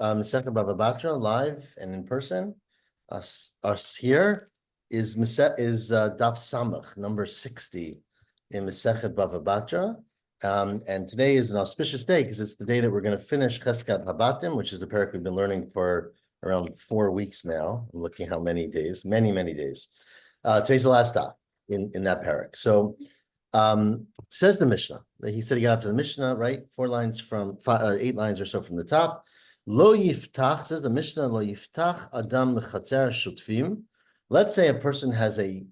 Masechet Bava Batra, live and in person. Us here is Daf Samach, number 60 in Masechet Bava Batra. And today is an auspicious day because it's the day that we're going to finish Cheskat Habatim, which is the parak we've been learning for around 4 weeks now. I'm looking how many days, many days. Today's the last stop in that parak. So says the Mishnah. He said he got up to the Mishnah, right? 8 lines or so from the top. Lo yiftach, says the Mishnah, lo yiftach adam lechatzer shutfim. Let's say a person has a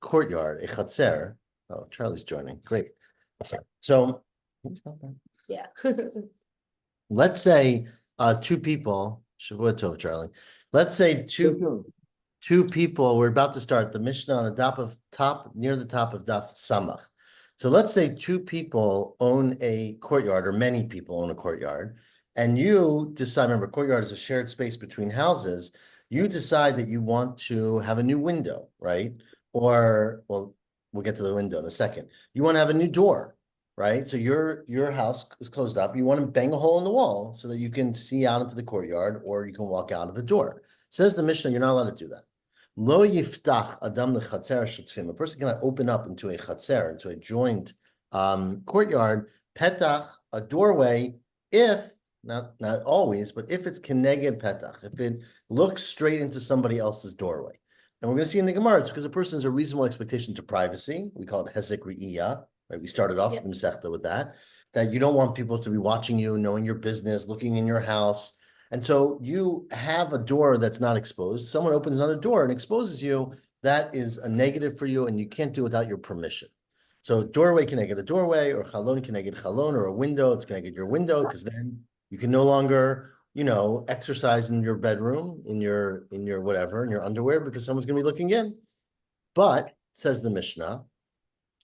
courtyard, a chatzer. Oh, Charlie's joining. Great. So, yeah. let's say two people. Shavua tov, Charlie. Let's say two people. We're about to start the Mishnah on the near the top of Daf Samach. So let's say 2 people own a courtyard, or many people own a courtyard, and you decide, remember, courtyard is a shared space between houses. You decide that you want to have a new window, right? Or, well, we'll get to the window in a second. You want to have a new door, right? So your house is closed up. You want to bang a hole in the wall so that you can see out into the courtyard, or you can walk out of the door. Says the Mishnah, you're not allowed to do that. Lo yiftach adam lechatzer shutfim. A person cannot open up into a chatzer, into a joined courtyard, petach, a doorway, if, not always, but if it's keneged petach, if it looks straight into somebody else's doorway. And we're going to see in the Gemara, it's because a person has a reasonable expectation to privacy. We call it hezek re'iyah, right? We started off in Masechta with that you don't want people to be watching you, knowing your business, looking in your house. And so you have a door that's not exposed. Someone opens another door and exposes you. That is a negative for you, and you can't do it without your permission. So doorway can get a doorway, or chalon can get chalon, or a window. It's going to get your window, because then you can no longer, exercise in your bedroom, in your whatever, in your underwear, because someone's going to be looking in. But, says the Mishnah,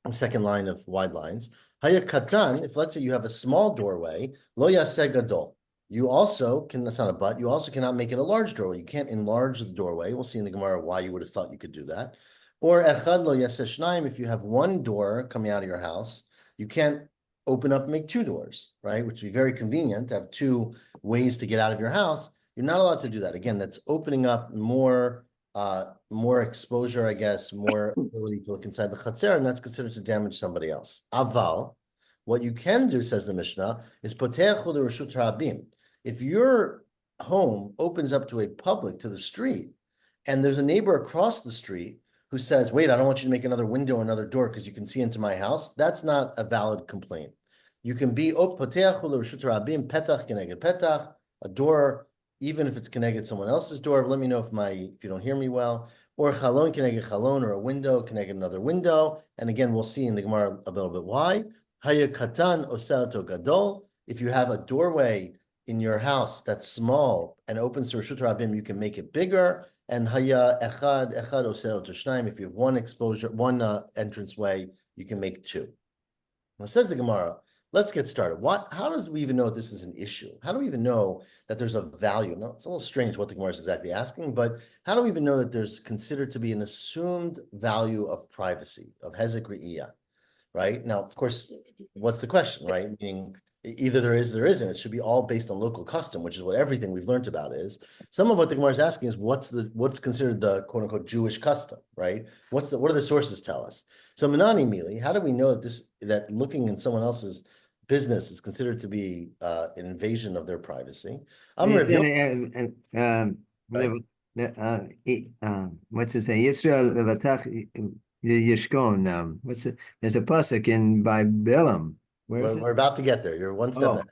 the second line of wide lines, Haya katan, if let's say you have a small doorway, lo yaseh gadol. You also can, that's not a but, you also cannot make it a large doorway. You can't enlarge the doorway. We'll see in the Gemara why you would have thought you could do that. Or echad lo yaseh shnayim, if you have one door coming out of your house, you can't open up and make 2 doors, right? Which would be very convenient to have 2 ways to get out of your house. You're not allowed to do that. Again, that's opening up more exposure, I guess, more ability to look inside the chatzer, and that's considered to damage somebody else. Aval, what you can do, says the Mishnah, is poteach l'reshut rabim. If your home opens up to a public, to the street, and there's a neighbor across the street who says, wait, I don't want you to make another window or another door because you can see into my house, that's not a valid complaint. You can be poteach l'reshut rabim, petach keneged petach, a door, even if it's keneged someone else's door. Let me know if you don't hear me well. Or chalon keneged chalon, or a window keneged another window. And again, we'll see in the Gemara a little bit why. Haya katan oseh gadol. If you have a doorway in your house that's small and opens to Reshut Rabim, you can make it bigger. And haya echad oseh shnaim. If you have one entranceway, you can make 2. Now, says the Gemara, let's get started. How does we even know this is an issue? How do we even know that there's a value? Now, it's a little strange what the Gemara is exactly asking, but how do we even know that there's considered to be an assumed value of privacy, of hezek re'iyah, right? Now, of course, what's the question, right? Meaning, either there is or there isn't. It should be all based on local custom, which is what everything we've learned about is. Some of what the Gemara is asking is what's considered the quote unquote Jewish custom, right? What do the sources tell us? So Menani Mili, how do we know that looking in someone else's business is considered to be an invasion of their privacy? What's it say? Yisrael levatach yishkon. There's a pasuk in by Bilam. We're about to get there. You're one step back.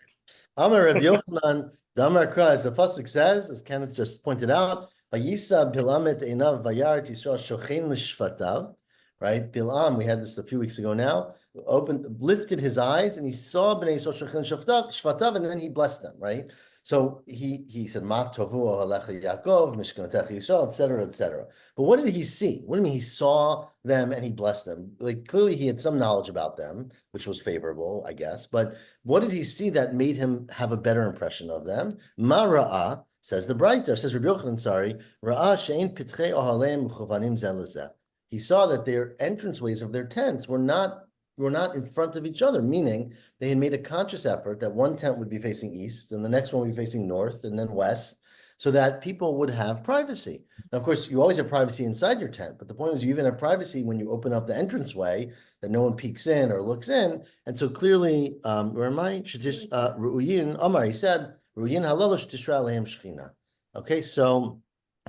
Amar Rabbi Yochanan, Damar Kra, as the pasuk says, as Kenneth just pointed out, Vayisa Bilam et einav vayar Yisrael shochein l'shvatav. Right, Bilam, we had this a few weeks ago now, lifted his eyes, and he saw Bnei Yisrael shochein shvatav, and then he blessed them, right? So he said, Ma tovu alecha Yaakov, mishkanotech Yisrael, etc., etc. But what did he see? What do you mean he saw them and he blessed them? Like, clearly he had some knowledge about them, which was favorable, I guess. But what did he see that made him have a better impression of them? Ma ra'ah, says the Batra, says Rabbi Yochanan, ra'ah she'ein pitchei ohaleim mechovanim zeh lezeh. He saw that their entranceways of their tents were not were not in front of each other, meaning they had made a conscious effort that one tent would be facing east and the next one would be facing north and then west, so that people would have privacy. Now, of course, you always have privacy inside your tent, but the point is you even have privacy when you open up the entranceway that no one peeks in or looks in. And so clearly, where am I? Ru'uyin Amar, he said, Ru'uyin halalosh tishra alehem shechina. Okay, so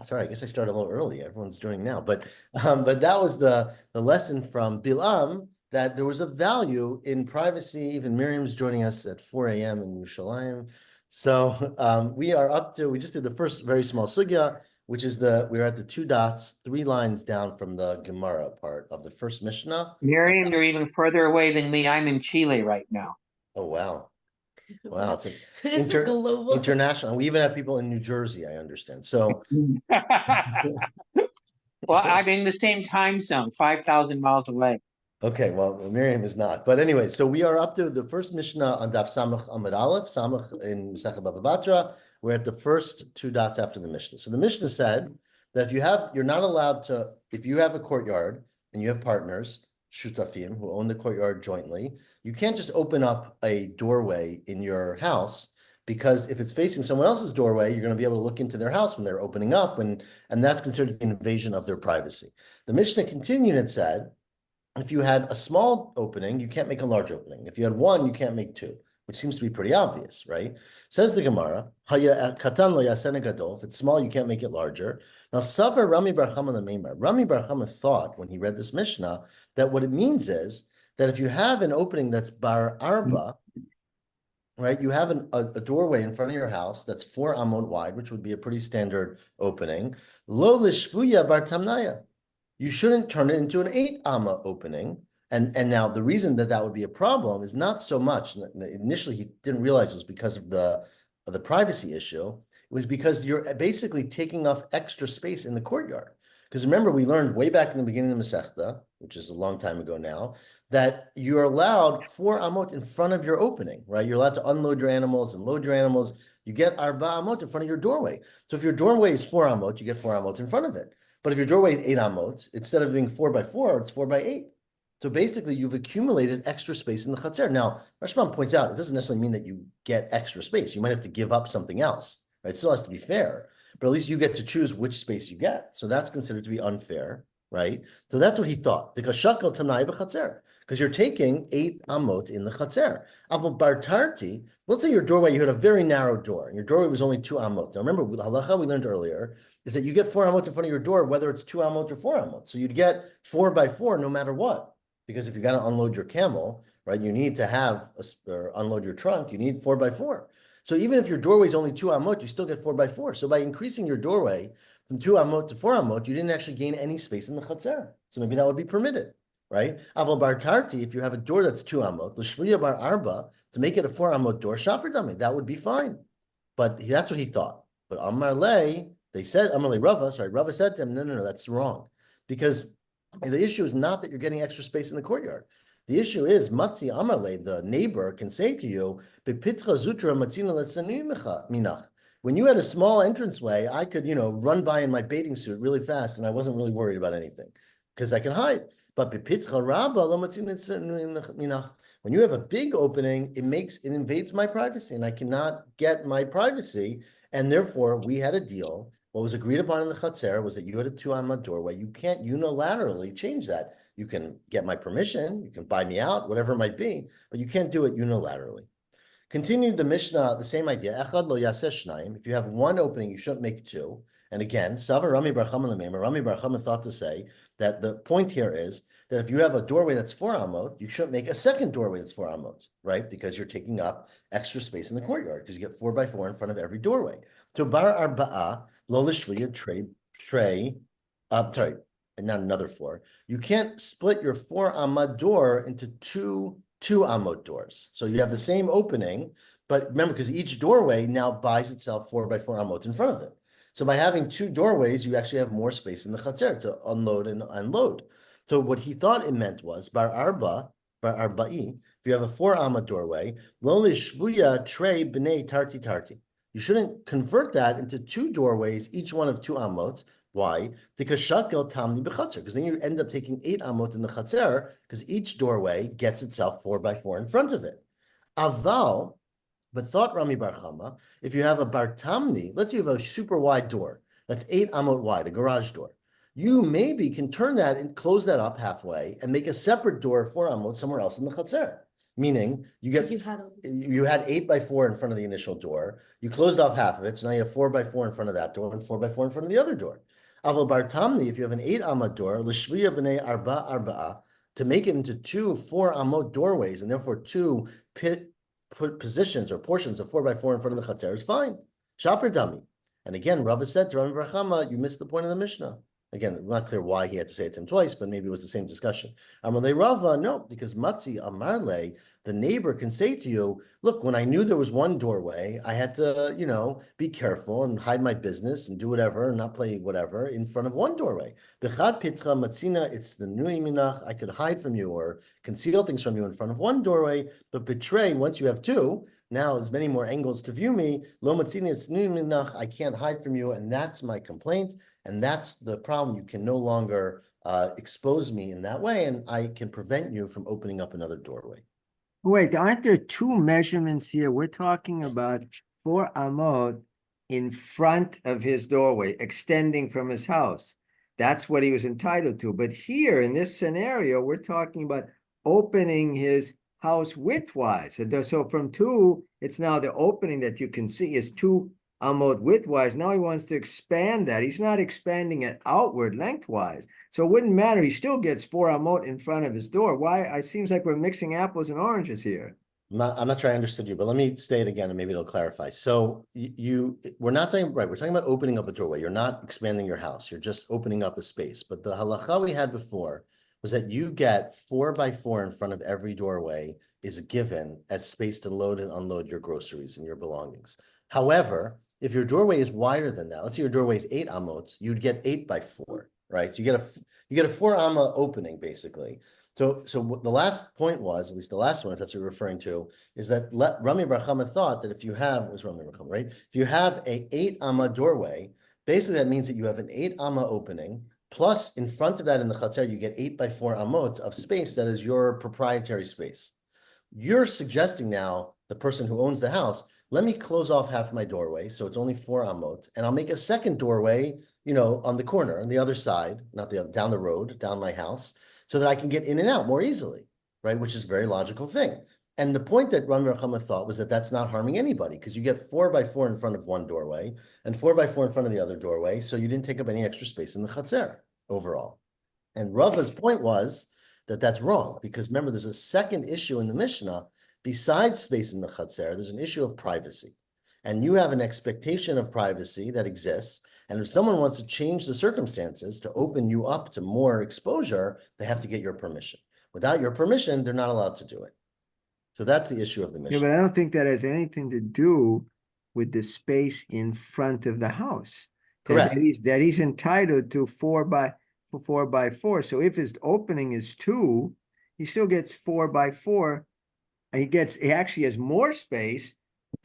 sorry, I guess I started a little early. Everyone's joining now, but that was the lesson from Bilam, that there was a value in privacy. Even Miriam's joining us at 4 a.m. in Yerushalayim. So we are up to, we just did the first very small sugya, which is we're at the 2 dots, 3 lines down from the Gemara part of the first Mishnah. Miriam, you're even further away than me. I'm in Chile right now. Oh, wow. Wow, it's It's global. international. We even have people in New Jersey, I understand. So Well, I'm in the same time zone, 5,000 miles away. okay, well, Miriam is not. But anyway, so we are up to the first Mishnah on Daf Samach Amud Aleph, Samach in Masechet Bava Batra. We're at the first 2 dots after the Mishnah. So the Mishnah said that you're not allowed to, if you have a courtyard and you have partners, shutafim, who own the courtyard jointly, you can't just open up a doorway in your house, because if it's facing someone else's doorway, you're going to be able to look into their house when they're opening up, and that's considered an invasion of their privacy. The Mishnah continued and said, if you had a small opening, you can't make a large opening. If you had 1, you can't make 2, which seems to be pretty obvious, right? Says the Gemara, katan lo yasen gadol. If it's small, you can't make it larger. Now, Savar Rami Bar Chama Lamemar. Rami Bar Chama thought when he read this Mishnah that what it means is that if you have an opening that's bar arba, right? You have a doorway in front of your house that's 4 amot wide, which would be a pretty standard opening. Lo lishvuya bar tamnaya. You shouldn't turn it into an 8 amma opening. And now the reason that would be a problem is not so much, initially he didn't realize it was because of the privacy issue. It was because you're basically taking up extra space in the courtyard. Because remember, we learned way back in the beginning of the Masechta, which is a long time ago now, that you're allowed 4 amot in front of your opening, right? You're allowed to unload your animals and load your animals. You get arba amot in front of your doorway. So if your doorway is 4 amot, you get 4 amot in front of it. But if your doorway is 8 amot, instead of being 4 by 4, it's 4 by 8. So basically, you've accumulated extra space in the Chatzer. Now, Rashbam points out, it doesn't necessarily mean that you get extra space. You might have to give up something else, right? It still has to be fair, but at least you get to choose which space you get. So that's considered to be unfair, right? So that's what he thought. Because you're taking 8 amot in the Chatzer. Avol bartarti, let's say your doorway, you had a very narrow door, and your doorway was only 2 amot. Now remember, the halacha we learned earlier is that you get 4 amot in front of your door, whether it's 2 amot or 4 amot. So you'd get 4 by 4 no matter what. Because if you got to unload your camel, right, you need to have or unload your trunk, you need 4 by 4. So even if your doorway is only 2 amot, you still get 4 by 4. So by increasing your doorway from 2 amot to 4 amot, you didn't actually gain any space in the Chatzer. So maybe that would be permitted, right? Aval bar tarti, if you have a door that's 2 amot, l'shvuya bar arba, to make it a 4 amot door, shaper dami, that would be fine. But that's what he thought. But Amar Le, they said, Amar Le Rava said to him, no, that's wrong. Because the issue is not that you're getting extra space in the courtyard. The issue is, Motzaei Amarle, the neighbor, can say to you, when you had a small entranceway, I could, run by in my bathing suit really fast, and I wasn't really worried about anything, because I can hide. But when you have a big opening, it invades my privacy, and I cannot get my privacy, and therefore we had a deal. What was agreed upon in the Chatzer was that you had a 2 amot doorway. You can't unilaterally change that. You can get my permission, you can buy me out, whatever it might be, but you can't do it unilaterally. Continued the Mishnah, the same idea. Echad lo yaseh shnayim. If you have 1 opening, you shouldn't make 2. And again, Savar Rami Bar Chama Lamemar, Rami Bar Chama thought to say that the point here is that if you have a doorway that's 4 amot, you shouldn't make a second doorway that's 4 amot, right? Because you're taking up extra space in the courtyard, because you get 4 by 4 in front of every doorway. To bar arba'ah, lo lishvuya and not another 4. You can't split your 4 amot door into two amot doors. So you have the same opening, but remember, because each doorway now buys itself 4 by 4 amot in front of it. So by having 2 doorways, you actually have more space in the Chatzer to unload and unload. So what he thought it meant was bar arba'i. If you have a 4 amot doorway, lo lishvuya trei b'nei tarti. You shouldn't convert that into 2 doorways, each one of 2 amot, Why? Because shakel tamni b'chatzer. Because then you end up taking 8 amot in the chatzer, because each doorway gets itself 4 by 4 in front of it. Aval, but thought Rami Bar Chama, if you have a bar tamni, let's say you have a super wide door that's 8 amot wide, a garage door. You maybe can turn that and close that up halfway and make a separate door 4 amot somewhere else in the chatzer. Meaning you get you had 8 by 4 in front of the initial door. You closed off half of it, so now you have 4 by 4 in front of that door and 4 by 4 in front of the other door. Aval bar tamni, if you have an 8 amot door, l'shviya b'nei arba arba'a, to make it into 2 4 amot doorways and therefore 2 put positions or portions of 4 by 4 in front of the chatzer is fine. Shaper dummy. And again, Rava said to Rami Bar Chama, you missed the point of the Mishnah. Again, not clear why he had to say it to him twice, but maybe it was the same discussion. Amalei Rava, no, because Motzaei Amarle, the neighbor can say to you, look, when I knew there was one doorway, I had to, be careful and hide my business and do whatever and not play whatever in front of one doorway. Bechad pitra matzina, it's the nui minach, I could hide from you or conceal things from you in front of one doorway, but betray, once you have 2, now there's many more angles to view me. Lo matzina, it's nui minach, I can't hide from you, and that's my complaint. And that's the problem. You can no longer expose me in that way, and I can prevent you from opening up another doorway. Wait, aren't there 2 measurements here? We're talking about 4 amot in front of his doorway, extending from his house. That's what he was entitled to. But here in this scenario, we're talking about opening his house widthwise. So from 2, it's now the opening that you can see is 2 amot widthwise. Now he wants to expand that. He's not expanding it outward lengthwise. So it wouldn't matter. He still gets 4 amot in front of his door. Why? It seems like we're mixing apples and oranges here. I'm not sure I understood you, but let me say it again and maybe it'll clarify. So we're not talking, right, we're talking about opening up a doorway. You're not expanding your house. You're just opening up a space. But the halacha we had before was that you get 4 by 4 in front of every doorway is given as space to load and unload your groceries and your belongings. However, if your doorway is wider than that, let's say your doorway is 8 amot, you'd get 8 by 4, right? So you get a 4 amma opening basically. So what the last point was, at least the last one, if that's what you're referring to, is that Rami Bar Chama thought that if you have, it was Rami Bar Chama, right? If you have a 8 amma doorway, basically that means that you have an 8 amma opening, plus in front of that in the chatzer, you get 8 by 4 amot of space that is your proprietary space. You're suggesting now, the person who owns the house, let me close off half my doorway, so it's only 4 amot, and I'll make a second doorway, on the corner, on the other side, not the down the road, down my house, so that I can get in and out more easily, right? Which is a very logical thing. And the point that Rami Bar Chama thought was that that's not harming anybody, because you get 4 by 4 in front of one doorway and 4 by 4 in front of the other doorway, so you didn't take up any extra space in the chatzer overall. And Rava's point was that that's wrong, because remember, there's a second issue in the Mishnah. Besides space in the chatzer, there's an issue of privacy. And you have an expectation of privacy that exists. And if someone wants to change the circumstances to open you up to more exposure, they have to get your permission. Without your permission, they're not allowed to do it. So that's the issue of the Mishnah. Yeah, but I don't think that has anything to do with the space in front of the house. Correct. That he's entitled to 4 by 4. So if his opening is 2, he still gets 4 by 4. He actually has more space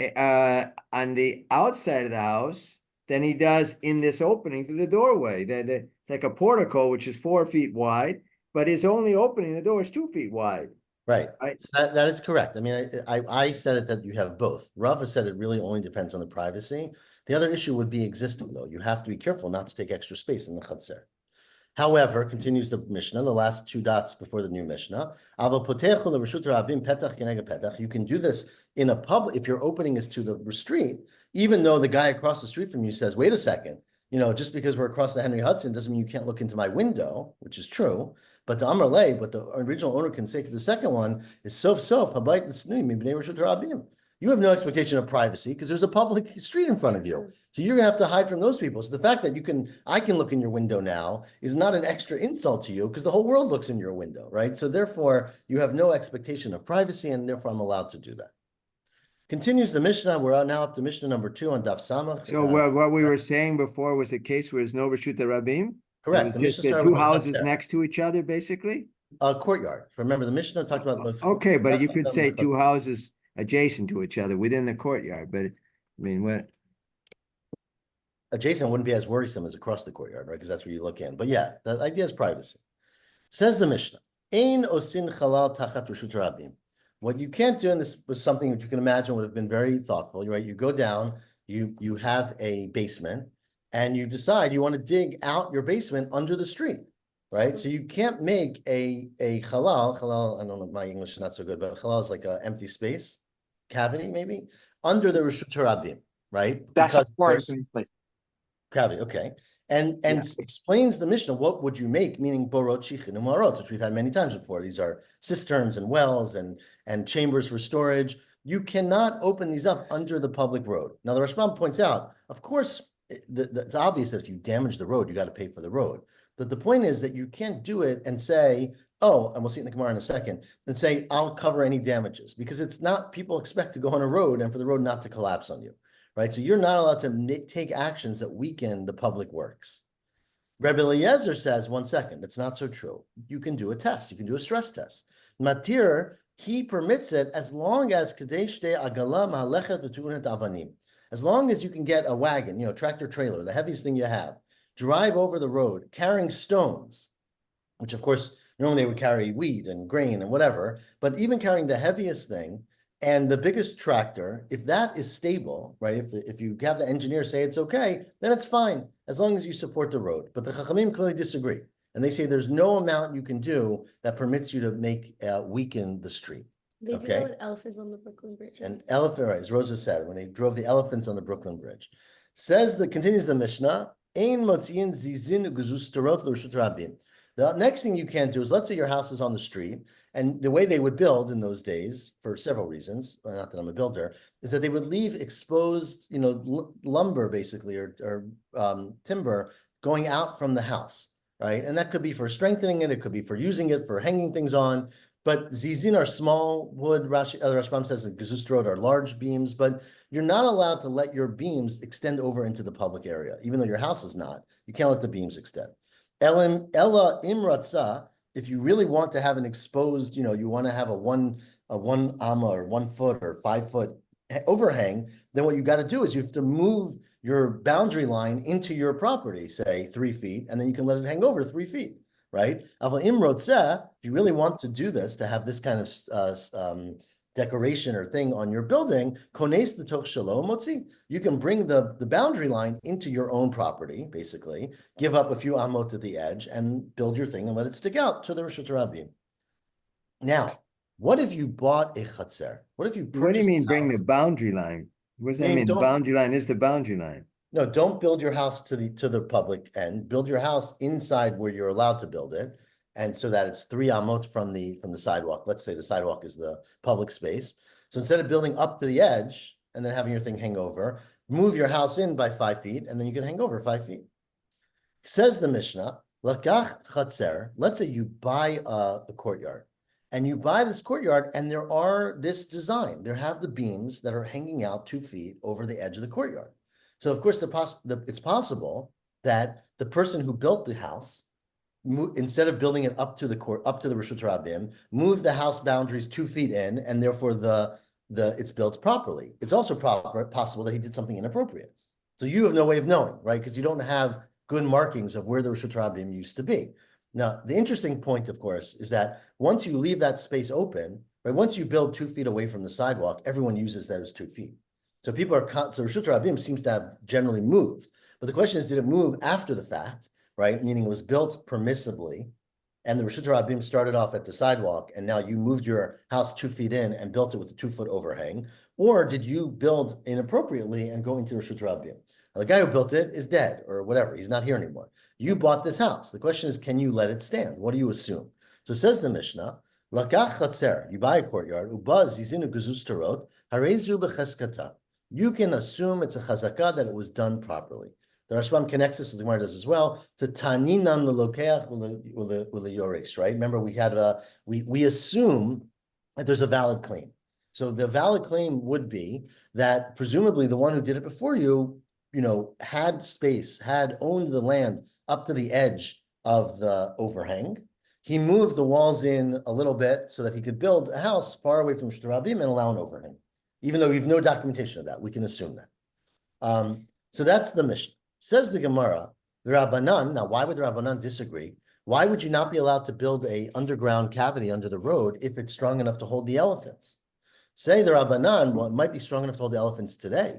on the outside of the house than he does in this opening to the doorway. It's like a portico, which is 4 feet wide, but his only opening, the door is 2 feet wide. Right. So that is correct. I mean, I said it that you have both. Rava said it really only depends on the privacy. The other issue would be existing, though. You have to be careful not to take extra space in the chatzer. However, continues the Mishnah, the last 2 dots before the new Mishnah. You can do this in a public, if your opening is to the street, even though the guy across the street from you says, wait a second, just because we're across the Henry Hudson doesn't mean you can't look into my window, which is true. But the Amar Lei, what the original owner can say to the second one is sof habayit l'snui mibnei reshut rabim. You have no expectation of privacy because there's a public street in front of you. So you're gonna have to hide from those people. So the fact that I can look in your window now is not an extra insult to you because the whole world looks in your window, right? So therefore you have no expectation of privacy and therefore I'm allowed to do that. Continues the Mishnah. We're now up to Mishnah number 2 on Daf Samach. So what we were saying before was a case where there's no Reshut Rabim? Correct. The Just Mishnah the started 2 with houses next to each other, basically? a courtyard. Remember, the Mishnah talked about. Okay, but you could say 2 houses adjacent to each other within the courtyard, but I mean, what? adjacent wouldn't be as worrisome as across the courtyard, right? Because that's where you look in. But yeah, the idea is privacy. Says the Mishnah, Ein osin halal tachat reshut rabim. What you can't do, and this was something that you can imagine would have been very thoughtful, right? You go down, you have a basement, and you decide you want to dig out your basement under the street, right? So you can't make a halal, I don't know, my English is not so good, but halal is like an empty space, cavity maybe, under the reshut rabim, right? That's Because important. cavity, okay. And explains the Mishnah, what would you make, meaning borot, shichin, and marot, which we've had many times before. These are cisterns and wells and chambers for storage. You cannot open these up under the public road. Now, the Rashbam points out, of course, it's obvious that if you damage the road, you got to pay for the road. But the point is that you can't do it and say, oh, and we'll see it in the Gemara in a second, and say, I'll cover any damages, because it's not, people expect to go on a road and for the road not to collapse on you. Right, so you're not allowed to take actions that weaken the public works. Rebbe Eliezer says, 1 second, that's not so true. You can do a test. You can do a stress test. Matir, he permits it as long as kadesh de agala mahalechet v'tu'unet avanim. As long as you can get a wagon, tractor trailer, the heaviest thing you have, drive over the road carrying stones, which of course normally they would carry wheat and grain and whatever, but even carrying the heaviest thing. And the biggest tractor, if that is stable, right? If you have the engineer say it's okay, then it's fine, as long as you support the road. But the Chachamim clearly disagree. And they say there's no amount you can do that permits you to make weaken the street. They do Okay. that with elephants on the Brooklyn Bridge. And elephant, right, as Rosa said, when they drove the elephants on the Brooklyn Bridge. Continues the Mishnah, Ein motziin zizin ugezus torot l'reshut rabim. The next thing you can't do is, let's say your house is on the street, and the way they would build in those days, for several reasons, not that I'm a builder, is that they would leave exposed, lumber basically, or timber going out from the house, right? And that could be for strengthening it, it could be for using it, for hanging things on. But zizin are small wood, Rashbam says that gezustrot are large beams, but you're not allowed to let your beams extend over into the public area, even though your house is not. You can't let the beams extend. Ella imratza, if you really want to have an exposed, you want to have a one amma or 1 foot or 5 foot overhang, then what you got to do is you have to move your boundary line into your property, say 3 feet, and then you can let it hang over 3 feet, right? Ava imrotza, if you really want to do this, to have this kind of decoration or thing on your building, kones the toch shalom motzi, you can bring the boundary line into your own property, basically, give up a few amot at the edge and build your thing and let it stick out to the Reshut Rabim. Now, what if you bought a chatzer? What if you What do you mean bring house? the boundary line? What does that Meaning mean? The don't- boundary line is the boundary line. No, don't build your house to the public end. Build your house inside where you're allowed to build it, and so that it's 3 amot from the sidewalk. Let's say the sidewalk is the public space. So instead of building up to the edge and then having your thing hang over, move your house in by 5 feet, and then you can hang over 5 feet. Says the Mishnah, lakach chatzer. Let's say you buy a courtyard, and you buy this courtyard, and there are this design. There have the beams that are hanging out 2 feet over the edge of the courtyard. So of course, it's possible that the person who built the house, instead of building it up to the Reshut Rabim, move the house boundaries 2 feet in, and therefore it's built properly. It's also possible that he did something inappropriate. So you have no way of knowing, right? Because you don't have good markings of where the Reshut Rabim used to be. Now, the interesting point, of course, is that once you leave that space open, right? Once you build 2 feet away from the sidewalk, everyone uses those 2 feet. So so Reshut Rabim seems to have generally moved. But the question is, did it move after the fact, right? Meaning it was built permissibly, and the Reshut Rabim started off at the sidewalk, and now you moved your house 2 feet in and built it with a 2 foot overhang, or did you build inappropriately and go into Reshut Rabim? Now, the guy who built it is dead or whatever. He's not here anymore. You bought this house. The question is, can you let it stand? What do you assume? So it says the Mishnah, lakach chatzer, you buy a courtyard, ubaz zizinu gezus tarot, harezu becheskata. You can assume it's a chazakah that it was done properly. The Rashbam connects this, as the Gemara does as well, to taninan lelokeach uleyoresh, right? Remember, we assume that there's a valid claim. So the valid claim would be that presumably the one who did it before you, had space, had owned the land up to the edge of the overhang. He moved the walls in a little bit so that he could build a house far away from Reshut Rabim and allow an overhang. Even though we have no documentation of that, we can assume that. So that's the Mishnah. Says the Gemara, the Rabbanan. Now, why would the Rabbanan disagree? Why would you not be allowed to build a underground cavity under the road if it's strong enough to hold the elephants? Say the Rabbanan, well, it might be strong enough to hold the elephants today,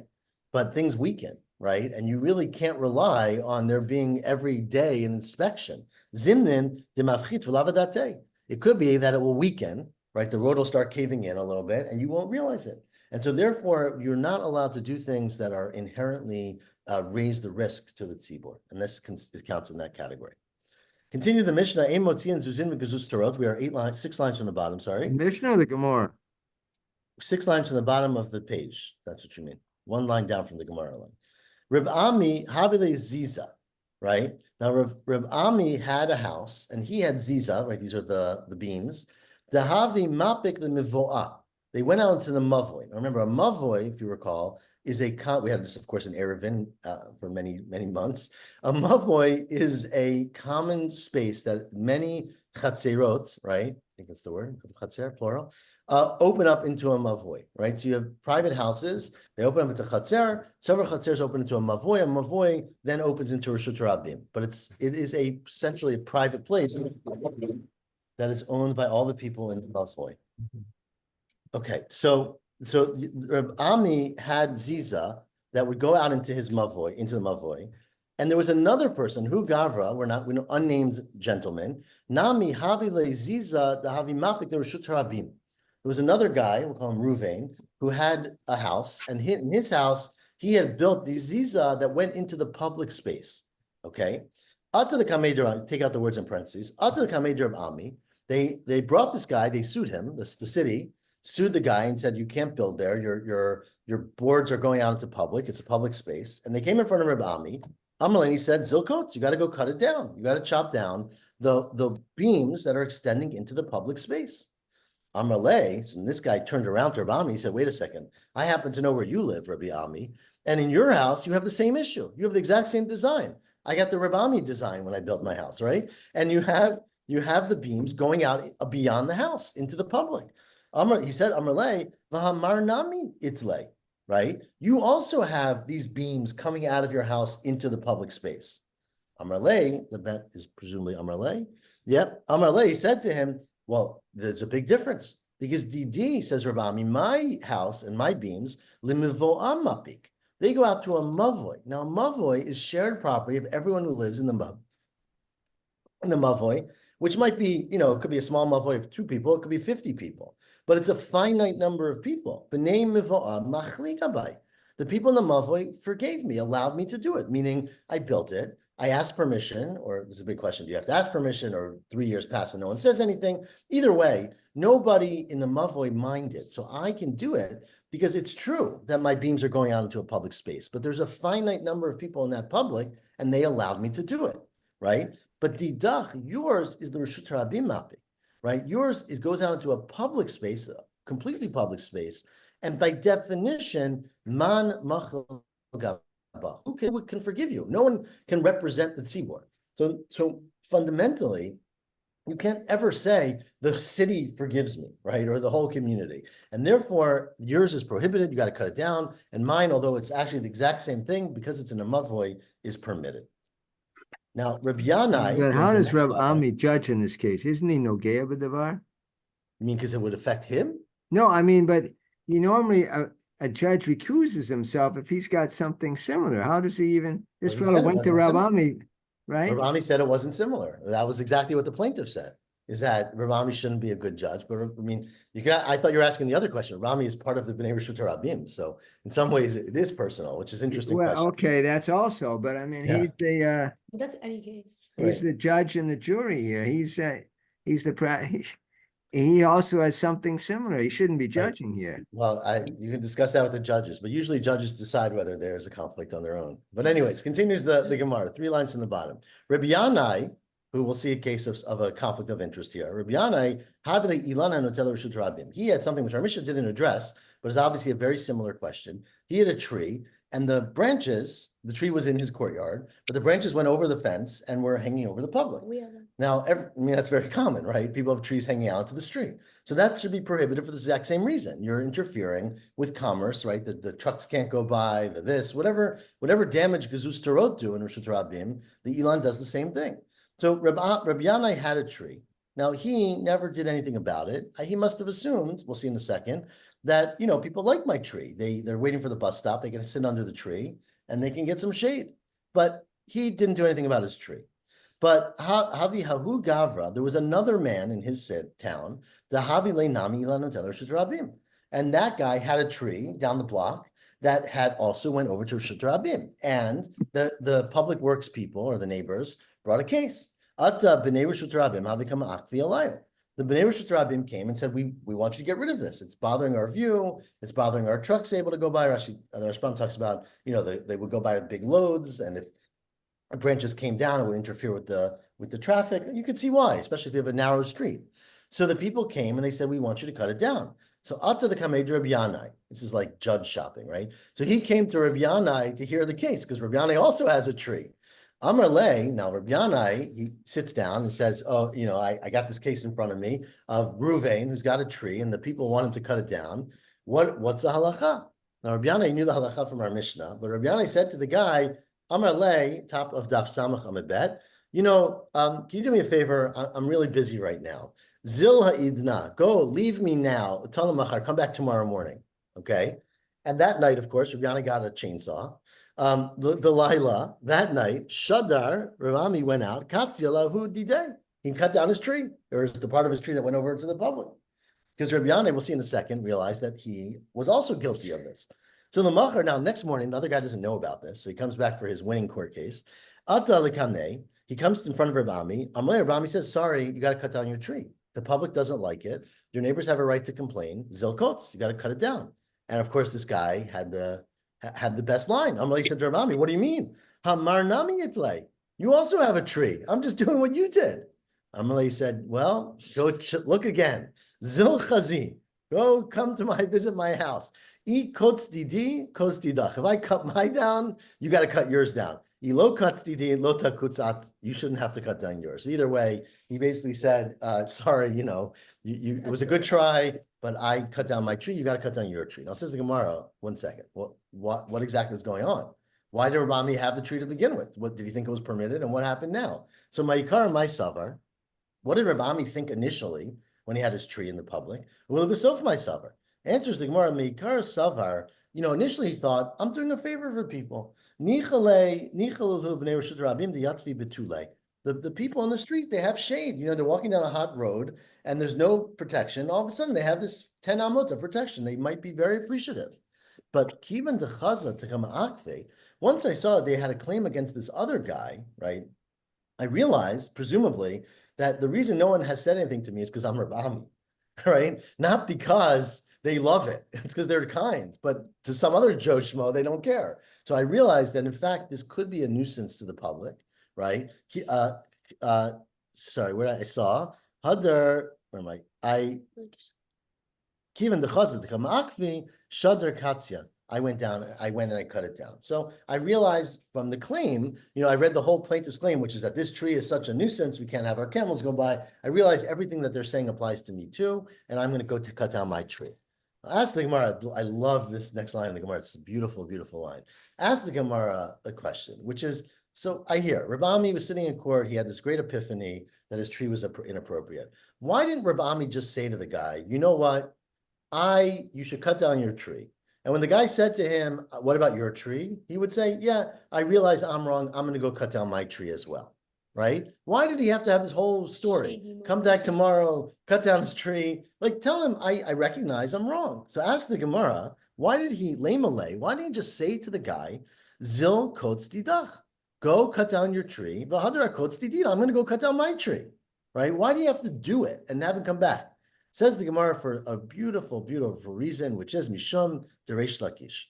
but things weaken, right? And you really can't rely on there being every day an inspection. Zimnin demafchit v'lavadate. It could be that it will weaken, right? The road will start caving in a little bit and you won't realize it. And so therefore, you're not allowed to do things that are inherently raise the risk to the tzibur. And this counts in that category. Continue the Mishnah. We are 6 lines from the bottom, sorry. Mishnah or the Gemara? 6 lines from the bottom of the page. That's what you mean. 1 line down from the Gemara line. Reb Ami Havile Ziza, right? Now Reb Ami had a house and he had Ziza, right? These are the beams. Dahavi Mapik the Mivoah. They went out into the Mavoi. Now remember, a Mavoi, if you recall, is we had this, of course, in Erevin for many, many months. A Mavoi is a common space that many chatzerot, right? I think that's the word, chatzer, plural, open up into a Mavoi, right? So you have private houses, they open up into chatzer, several chatzers open into a Mavoi then opens into Reshut Rabim. But it is essentially a private place that is owned by all the people in the Mavoi. Okay, so Reb Ami had Ziza that would go out into the Mavoi, and there was another person who Gavra, we know unnamed gentleman, Nami Havile Ziza the Havi Mapik the Reshut Rabim. There was another guy, we'll call him Ruvain, who had a house, and in his house he had built the Ziza that went into the public space. Okay, Ata the Kameder, take out the words in parentheses. Ata the Kameder of Ami. They brought this guy, they sued him, the city sued the guy and said, you can't build there. Your boards are going out into public. It's a public space. And they came in front of Reb Ami. Amaleni said, Zilkot, you got to go cut it down. You got to chop down the beams that are extending into the public space. Amalei, so this guy turned around to Reb Ami. He said, wait a second. I happen to know where you live, Rabbi Ami. And in your house, you have the same issue. You have the exact same design. I got the Reb Ami design when I built my house, right? And you have the beams going out beyond the house into the public. He said, Amarle, Vahamarnami itle, right? You also have these beams coming out of your house into the public space. Amarle, the bet is presumably Amarle. Yep, Amarle, he said to him, well, there's a big difference because Didi, says Rabami, my house and my beams, limivo'am mapik. They go out to a mavoi. Now, a mavoi is shared property of everyone who lives in the mavoi, which might be, it could be a small mavoi of 2 people, it could be 50 people. But it's a finite number of people. The people in the Mavoi forgave me, allowed me to do it, meaning I built it. I asked permission, or there's a big question, do you have to ask permission, or 3 years pass and no one says anything? Either way, nobody in the Mavoi minded. So I can do it because it's true that my beams are going out into a public space, but there's a finite number of people in that public and they allowed me to do it, right? But Didach, yours is the Reshut Rabim Mapik. Right, yours goes out into a public space, a completely public space, and by definition, man machal gava. Who can forgive you? No one can represent the tzibur. So fundamentally, you can't ever say the city forgives me, right, or the whole community, and therefore yours is prohibited. You got to cut it down, and mine, although it's actually the exact same thing, because it's in a mavoi, is permitted. Now, Reb Yanai. But how does Reb Ami judge in this case? Isn't he Nogea b'davar? You mean because it would affect him? No, I mean, but normally a judge recuses himself if he's got something similar. How does he even? This fellow went to Reb Ami, right? Reb Ami said it wasn't similar. That was exactly what the plaintiff said. Is that Reb Ami shouldn't be a good judge? But I mean, I thought you were asking the other question. Reb Ami is part of the Bnei Reshut Rabim, so in some ways it is personal, which is interesting. Well, okay, that's also. But I mean, he's the. That's any case. He's the judge and the jury here. He's he also has something similar. He shouldn't be judging here. Well, you can discuss that with the judges, but usually judges decide whether there's a conflict on their own. But anyways, continues the Gemara, 3 lines from the bottom. Rabbi Yanai, who will see a case of a conflict of interest here. Rabbi Yanai, he had something which our Mishnah didn't address, but is obviously a very similar question. He had a tree, and the branches, the tree was in his courtyard, but the branches went over the fence and were hanging over the public. We have that. Now, I mean, that's very common, right? People have trees hanging out to the street. So that should be prohibited for the exact same reason. You're interfering with commerce, right? The trucks can't go by, whatever damage Gezus Tarot do in Rishut Rabim, the Elon does the same thing. So Rabbi Yanai had a tree. Now, he never did anything about it. He must have assumed, we'll see in a second, that, people like my tree. They're waiting for the bus stop. They can sit under the tree and they can get some shade. But he didn't do anything about his tree. But Havi Hahu Gavra, there was another man in his town, the Havi Le Nami Ilanotel Rishut Rabim. And that guy had a tree down the block that had also went over to Rishut Rabim. And the public works people or the neighbors brought a case. Ata b'nei Rishut Rabim havikam akvi alayu. The b'nei Rishut Rabim came and said, we want you to get rid of this. It's bothering our view. It's bothering our trucks able to go by. Rashi, the Rashbam talks about, they would go by with big loads, and if branches came down, it would interfere with the traffic. You could see why, especially if you have a narrow street. So the people came and they said, we want you to cut it down. So Ata the Kamed Rabbi Yanai, this is like judge shopping, right? So he came to Rabbi Yanai to hear the case because Rabbi Yanai also has a tree. Amar Le, now Rabbi Yanai, he sits down and says, I got this case in front of me of Ruvain, who's got a tree, and the people want him to cut it down. What's the halacha? Now Rabbi Yanai knew the halacha from our Mishnah, but Rabbi Yanai said to the guy, Amar Le, top of Daf Samach Amabet, can you do me a favor? I'm really busy right now. Zil ha'idna, go, leave me now. Talamachar, come back tomorrow morning. Okay. And that night, of course, Rabbi Yanai got a chainsaw. The Laila, that night, Shadar, Ravami went out, Katzialahu Didei. He cut down his tree. There was the part of his tree that went over to the public. Because Rabbi Yanai, we'll see in a second, realized that he was also guilty of this. So the Machar, now next morning, the other guy doesn't know about this. So he comes back for his winning court case. Ata Lekane, he comes in front of Rabami. Amalei Rabami says, sorry, you got to cut down your tree. The public doesn't like it. Your neighbors have a right to complain. Zilkots, you got to cut it down. And of course, this guy had the best line. Amalei said to Rabami, what do you mean? Hamar nami yitlei. You also have a tree. I'm just doing what you did. Amalei said, well, go look again. Zil chazi. Go come to visit my house. Eat kots didi, kots didach. If I cut my down, you got to cut yours down. Ilo kots didi, lo takutzat. You shouldn't have to cut down yours. Either way, he basically said, sorry, it was a good try, but I cut down my tree. You got to cut down your tree. Now says the Gemara, 1 second. What exactly was going on? Why did Rabami have the tree to begin with? What did he think it was permitted, and what happened now? So my Yikar and my Savar, what did Rabami think initially when he had his tree in the public? Well, it was so for my Savar. Answers the Gemara, Meikar Savar, initially he thought, I'm doing a favor for people. The people on the street, they have shade. They're walking down a hot road and there's no protection. All of a sudden they have this 10 amot of protection. They might be very appreciative. But kivan de chaza to come akve, once I saw they had a claim against this other guy, right? I realized, presumably, that the reason no one has said anything to me is because I'm Rabami, right? Not because they love it. It's because they're kind. But to some other Joe Schmo, they don't care. So I realized that, in fact, this could be a nuisance to the public, right? Sorry, where I saw Hadar, where am I? Kivan the chazad to come akvi shadar katzia. I went and I cut it down. So I realized from the claim, I read the whole plaintiff's claim, which is that this tree is such a nuisance, we can't have our camels go by. I realized everything that they're saying applies to me too, and I'm going to go to cut down my tree. Ask the Gemara, I love this next line in the Gemara. It's a beautiful, beautiful line. Ask the Gemara a question, which is, so I hear Rabami was sitting in court. He had this great epiphany that his tree was inappropriate. Why didn't Rabami just say to the guy, you know what? You should cut down your tree. And when the guy said to him, what about your tree? He would say, yeah, I realize I'm wrong. I'm going to go cut down my tree as well. Right? Why did he have to have this whole story? Come back tomorrow, cut down his tree. Like, tell him I recognize I'm wrong. So ask the Gemara, why did he lay? Why didn't he just say to the guy, Zil kots didach, go cut down your tree. V'hadar kots didid, I'm going to go cut down my tree. Right? Why do you have to do it and have him come back? Says the Gemara for a beautiful, beautiful reason, which is Mishum Deresh Lakish.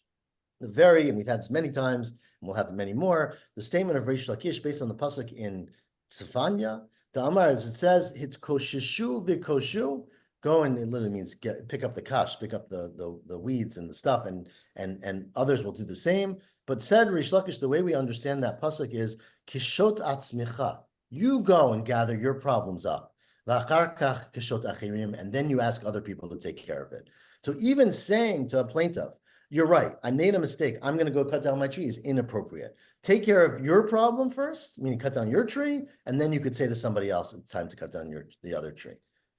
And we've had this many times, and we'll have many more, the statement of Reish Lakish based on the pasuk in Tzefanya. The Amar, as it says, Hitkoshishu v'koshu, go and it literally means pick up the kash, pick up the weeds and the stuff, and others will do the same. But said Rish Lakish, the way we understand that pasuk is kishot atzmicha. You go and gather your problems up. V'achar kach kishot achirim, and then you ask other people to take care of it. So even saying to a plaintiff, you're right, I made a mistake, I'm going to go cut down my tree is inappropriate. Take care of your problem first, meaning cut down your tree, and then you could say to somebody else, it's time to cut down the other tree.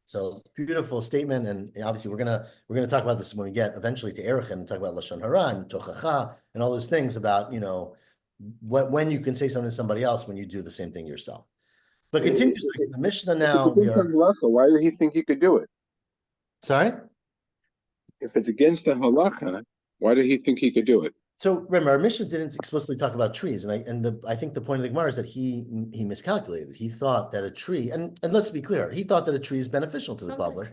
So beautiful statement, and obviously we're gonna talk about this when we get eventually to Erechin and talk about Lashon Hara and Tochacha and all those things about, you know, when you can say something to somebody else when you do the same thing yourself. But continuously, the Mishnah now we are. Why did he think he could do it? Sorry? If it's against the halacha, why did he think he could do it? So remember, our Mishnah didn't explicitly talk about trees, and I think the point of the Gemara is that he miscalculated. He thought that a tree, and let's be clear, he thought that a tree is beneficial to the public.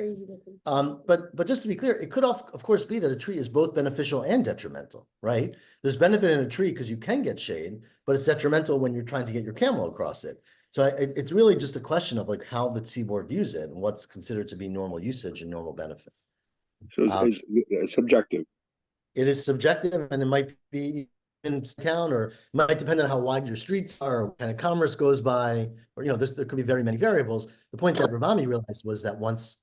But just to be clear, it could of course be that a tree is both beneficial and detrimental, right? There's benefit in a tree because you can get shade, but it's detrimental when you're trying to get your camel across it. So it's really just a question of like how the tzibor views it and what's considered to be normal usage and normal benefit. So it's subjective. It is subjective, and it might be in town, or it might depend on how wide your streets are, or what kind of commerce goes by, or there could be very many variables. The point that Rabami realized was that once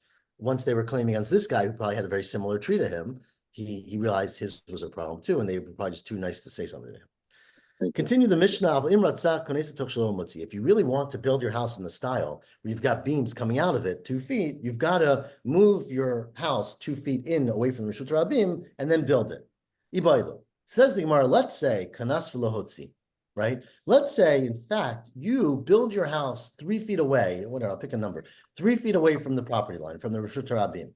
they were claiming against this guy who probably had a very similar tree to him, he realized his was a problem too, and they were probably just too nice to say something to him. Continue the Mishnah of if you really want to build your house in the style where you've got beams coming out of it 2 feet, you've got to move your house 2 feet in away from the Reshut Rabim and then build it. Ibaylu. Says the Gemara, let's say kanas v'lohotzi, right? Let's say, in fact, you build your house 3 feet away, whatever, I'll pick a number, 3 feet away from the property line, from the Reshut Rabim,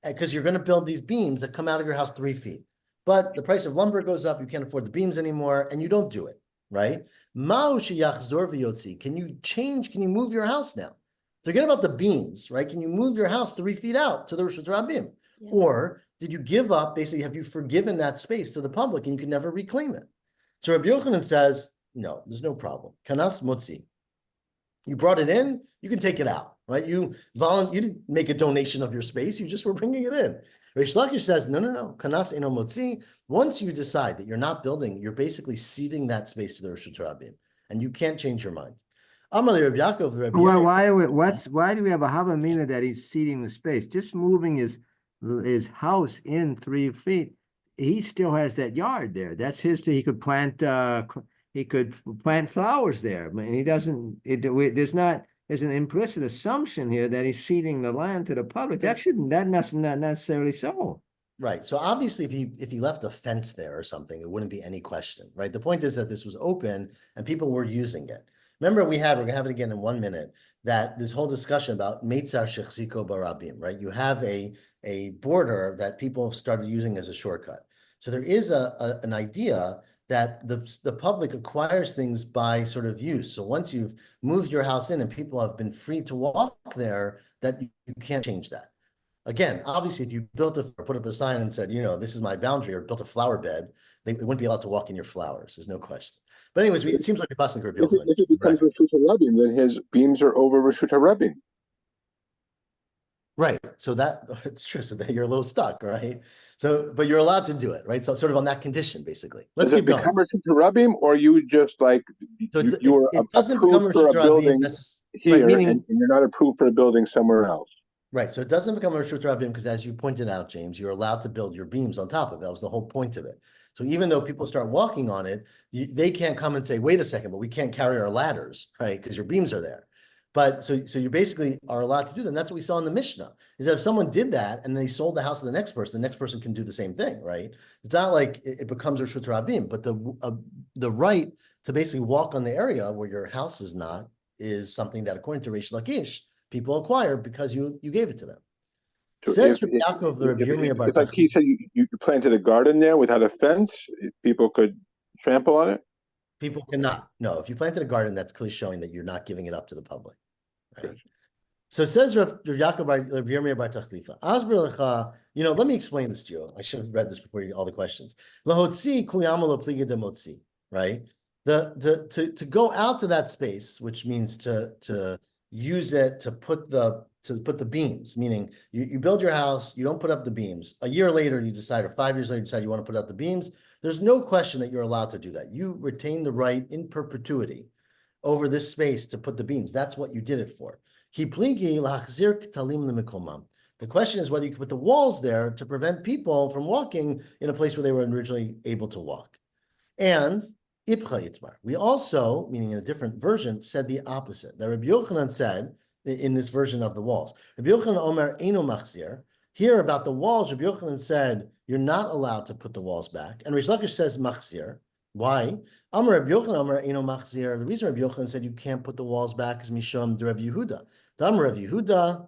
because you're going to build these beams that come out of your house 3 feet. But the price of lumber goes up, you can't afford the beams anymore, and you don't do it, right? Can you move your house now? Forget about the beams, right? Can you move your house 3 feet out to the Reshut Rabim? Yeah. Or did you give up, basically, have you forgiven that space to the public and you can never reclaim it? So Rabbi Yochanan says, no, there's no problem. Kanas motzi. You brought it in, you can take it out, right? You didn't make a donation of your space, you just were bringing it in. Rish Lakish says, no. Kanas eno motzi. Once you decide that you're not building, you're basically ceding that space to the Reshut Rabim, and you can't change your mind. Amalei Rabbi Yaakov, the Rabbi. Well, why do we have a havamina that he's ceding the space? Just moving his house in 3 feet, he still has that yard there. That's his. He could plant flowers there. I mean, he doesn't. There's an implicit assumption here that he's ceding the land to the public. That's not necessarily so. Right. So obviously, if he left a fence there or something, it wouldn't be any question, right? The point is that this was open and people were using it. Remember, we're gonna have it again in 1 minute, that this whole discussion about Meitzar Shechziko Barabim, right? You have a border that people have started using as a shortcut. So there is an idea that the public acquires things by sort of use. So once you've moved your house in and people have been free to walk there, that you can't change that. Again, obviously, if you put up a sign and said, this is my boundary, or built a flower bed, they wouldn't be allowed to walk in your flowers. There's no question. But anyways, it seems like a passing for Bill. If it becomes Reshut Rabim, then his beams are over Reshut Rabim. Right. So it's true. So that you're a little stuck, right? So, but you're allowed to do it, right? So sort of on that condition, basically. Let's keep going. Does it become Reshut Rabim, or you just like you are approved for a building here, right, and you're not approved for a building somewhere else? Right. So it doesn't become a Reshut Rabim because, as you pointed out, James, you're allowed to build your beams on top of it. That was the whole point of it. So even though people start walking on it, they can't come and say, wait a second, but we can't carry our ladders, right? Because your beams are there. But so you basically are allowed to do that. And that's what we saw in the Mishnah, is that if someone did that and they sold the house to the next person can do the same thing, right? It's not like it becomes Reshut Rabim, but the right to basically walk on the area where your house is not is something that, according to Rish Lakish, people acquire because you gave it to them. So Says Rabbi Yaakov, the Rabbi Yirmiyah Bar like he said, you planted a garden there without a fence, people could trample on it? People cannot. No, if you planted a garden, that's clearly showing that you're not giving it up to the public. Right? Good. So it says Rabbi Yaakov Bar Yirmiyah Bar Tachlifa. Asber lecha, let me explain this to you. I should have read this before all the questions. Lahotzi kuliyama lo pliga de motzi, right? To go out to that space, which means to use it to to put the beams, meaning you build your house, you don't put up the beams. A year later, you decide, or 5 years later, you decide you want to put up the beams. There's no question that you're allowed to do that. You retain the right in perpetuity over this space to put the beams. That's what you did it for. The question is whether you can put the walls there to prevent people from walking in a place where they were originally able to walk. And we also, meaning in a different version, said the opposite. That Rabbi Yochanan said in this version of the walls. Rabbi Yochanan Omer Eino Machzir. Here about the walls, Rabbi Yochanan said you're not allowed to put the walls back. And Rish Lakish says Machzir. Why? Amar Rabbi Yochanan Omer Eino Machzir. The reason Rabbi Yochanan said you can't put the walls back is Misham de Rabbi Yehuda. Amar Rabbi Yehuda,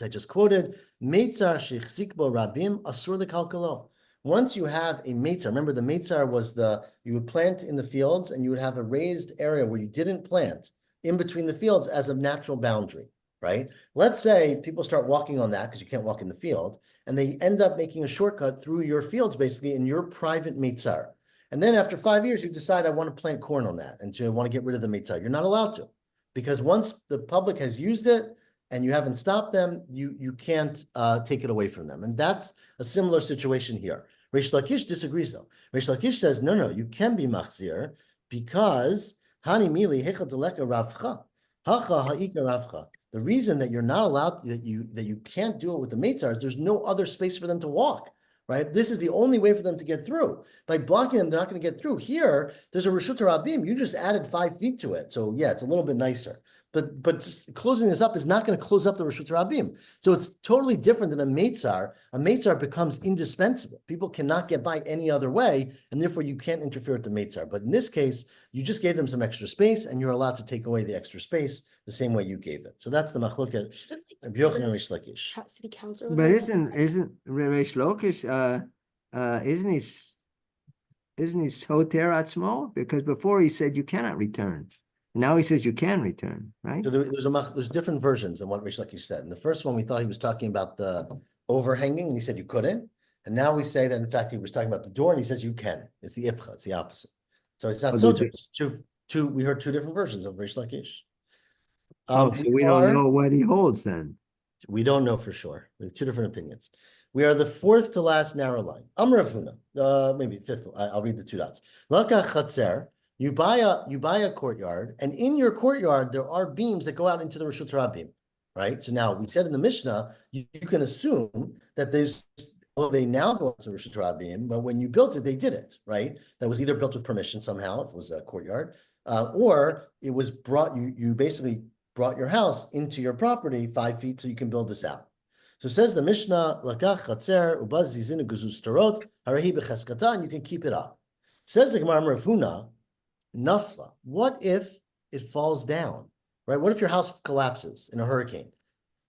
I just quoted, Meitzar shechzik bo rabim asur lekalkalo. Once you have a meitzar, remember the meitzar was you would plant in the fields and you would have a raised area where you didn't plant in between the fields as a natural boundary, right? Let's say people start walking on that because you can't walk in the field, and they end up making a shortcut through your fields, basically in your private meitzar. And then after 5 years, you decide, I want to plant corn on that and to want to get rid of the meitzar. You're not allowed to, because once the public has used it and you haven't stopped them, you can't take it away from them. And that's a similar situation here. Reish Lakish disagrees though. Reish Lakish says, no, you can be machzir because hani mili hecha deleka ravcha hacha ha'ika ravcha. The reason that you're not allowed, that you can't do it with the meitzar is there's no other space for them to walk, right? This is the only way for them to get through. By blocking them, they're not going to get through. Here, there's a reshut harabim. You just added 5 feet to it. So yeah, it's a little bit nicer. But just closing this up is not going to close up the Reshut Rabim. So it's totally different than a Meitzar. A Meitzar becomes indispensable. People cannot get by any other way, and therefore you can't interfere with the Meitzar. But in this case, you just gave them some extra space, and you're allowed to take away the extra space the same way you gave it. So that's the Machloket. Shouldn't Rabbi Yochanan and Reish Lakish. city council? But isn't Reish Lakish, isn't he soter atzmo? Because before he said you cannot return. Now he says you can return, right? So there's different versions of what Reish Lakish said. In the first one, we thought he was talking about the overhanging, and he said you couldn't. And now we say that, in fact, he was talking about the door, and he says you can. It's the ipcha, it's the opposite. So it's not so we heard 2 different versions of Reish Lakish. So we don't know what he holds then. We don't know for sure. We have 2 different opinions. We are the 4th to last narrow line. Amar Avuna, maybe 5th. I'll read the 2 dots. Laka chatzer. You buy a courtyard, and in your courtyard there are beams that go out into the Reshut Rabim, right? So now we said in the Mishnah, you can assume that they now go into Reshut Rabim, but when you built it, they did it, right? That was either built with permission somehow, if it was a courtyard, or it was brought. You basically brought your house into your property 5 feet so you can build this out. So it says the Mishnah, Lakach chatzer ubaz zizin guzuz starot harahi becheskata, and you can keep it up. Says the Gemara Ravuna. Nafla. What if it falls down, right? What if your house collapses in a hurricane?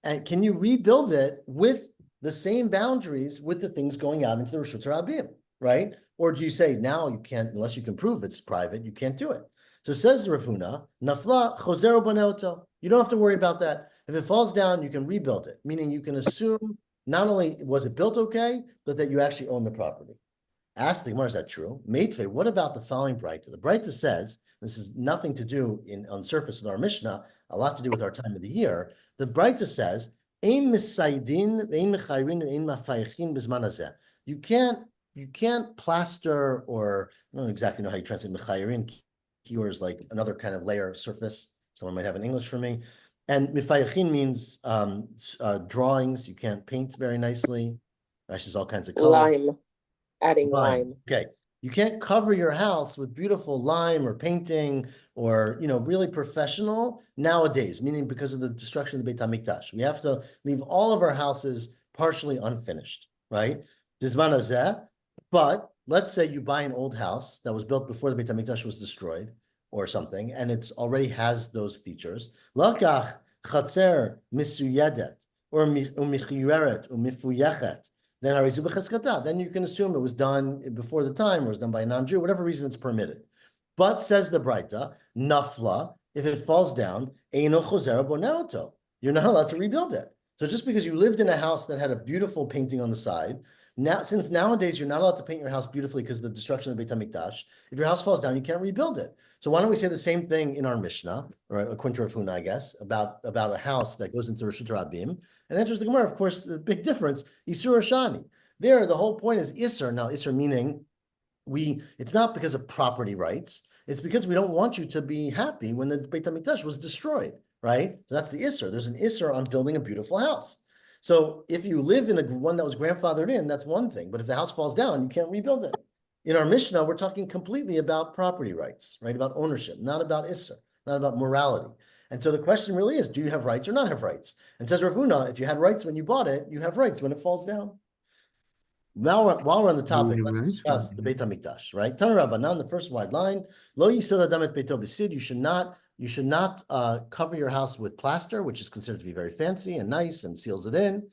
And can you rebuild it with the same boundaries with the things going out into the Reshut Rabim, right? Or do you say now you can't, unless you can prove it's private, you can't do it? So it says Ravuna, Nafla chozero baneoto. You don't have to worry about that. If it falls down, you can rebuild it, meaning you can assume not only was it built okay, but that you actually own the property. Ask the Gemara, is that true? Meitve, what about the following Braita? The Braita says, this is nothing to do on surface of our Mishnah, a lot to do with our time of the year. The Braita says, Ein misaydin, ein mechayrin, ein mafayichin bizman hazeh. You can't plaster, or I don't exactly know how you translate mechayrin. Kior is like another kind of layer of surface. Someone might have an English for me. And mifayichin means drawings. You can't paint very nicely. There's all kinds of color. Lime. Adding lime. Okay. You can't cover your house with beautiful lime or painting or, really professional nowadays, meaning because of the destruction of the Beit HaMikdash. We have to leave all of our houses partially unfinished, right? But let's say you buy an old house that was built before the Beit HaMikdash was destroyed or something, and it's already has those features. Lakach chatzer misuyedet or michuyeret or mifuyechet. Then you can assume it was done before the time or was done by a non-Jew, whatever reason it's permitted. But says the Braita, nafla, if it falls down, eino chozera boneoto. You're not allowed to rebuild it. So just because you lived in a house that had a beautiful painting on the side, Now, since nowadays you're not allowed to paint your house beautifully because of the destruction of the Beit HaMikdash, if your house falls down, you can't rebuild it. So why don't we say the same thing in our Mishnah, or according to Rav Huna, I guess, about a house that goes into Reshut Rabim, and answers the Gemara, of course, the big difference, Isur Shani. There, the whole point is Isur. Now, Isur meaning it's not because of property rights, it's because we don't want you to be happy when the Beit HaMikdash was destroyed, right? So that's the Isser. There's an Isser on building a beautiful house. So if you live in one that was grandfathered in, that's one thing. But if the house falls down, you can't rebuild it. In our Mishnah, we're talking completely about property rights, right? About ownership, not about Isser, not about morality. And so the question really is, do you have rights or not have rights? And says Rav Huna, if you had rights when you bought it, you have rights when it falls down. Now, while we're on the topic, let's discuss the Beit HaMikdash, right? Tana Rabbanan, the first wide line, Lo yisod adam et beito b'sid. You should not cover your house with plaster, which is considered to be very fancy and nice and seals it in.